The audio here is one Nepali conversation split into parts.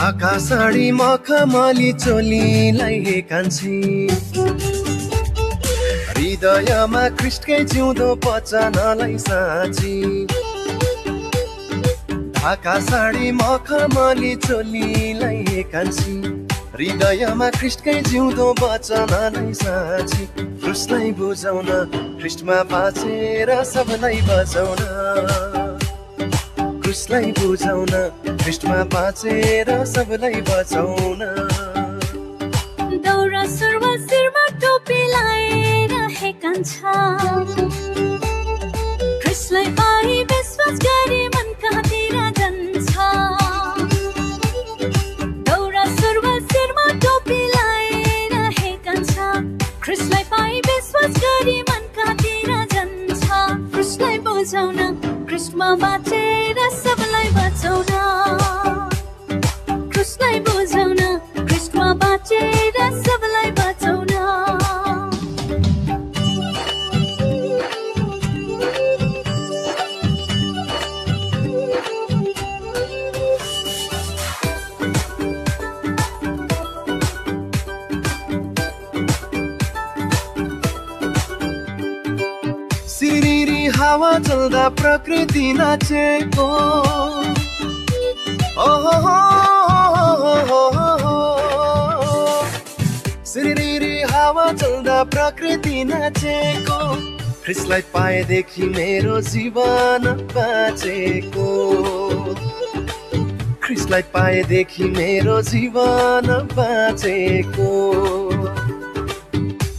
ढाका साडी मखमली चोलीलाई हे कान्छी हृदयमा ख्रिस्टकै जिउँदो वचनलाई साँची ढाका साडी मखमली चोलीलाई हे कान्छी हृदयमा ख्रिस्टकै जिउँदो वचनलाई साँची क्रुसलाई बुझाउन ख्रिस्टमा बाँचेर सबलाई बचाउन क्रुसलाई बुझाउन ख्रिस्टमा बाँचेर सबलाई बचाउन दौरा सुरुमा शिरमा टोपी लाएर हे कान्छा ख्रिस्टलाई पाई विश्वास गरी मन कहाँतिर जान्छ दौरा सुरुमा शिरमा टोपी लाएर हे कान्छा ख्रिस्टलाई पाई विश्वास गरी मन कहाँतिर जान्छ ख्रिस्टलाई बुझाउन ख्रिस्टमा बाँचेर सबलाई बचाउन ख्रिस्टलाई बुझाउन ख्रिस्टमा बाँचेर सबलाई बचाउन सिरिरी हावा चल्दा प्रकृति नाचेको सिरिरी हावा चल्दा प्रकृति नाचेको ख्रिस्टलाई पाएदेखि मेरो जीवन बाँचेको ख्रिस्टलाई पाएदेखि मेरो जीवन बाँचेको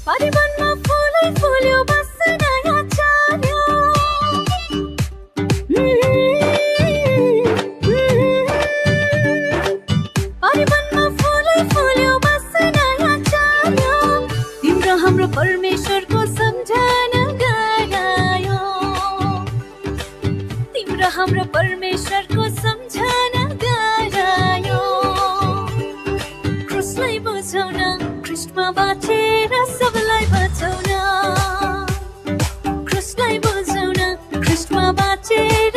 परिवनमा फुलै फुल्यो परमेश्वरको सम्झना गरायो तिम्रो हाम्रो परमेश्वरको सम्झना गरायो क्रुसलाई बुझाउन ख्रिस्टमा बाँचेर सबलाई बचाउन क्रुसलाई बुझाउन ख्रिस्टमा बाँचेर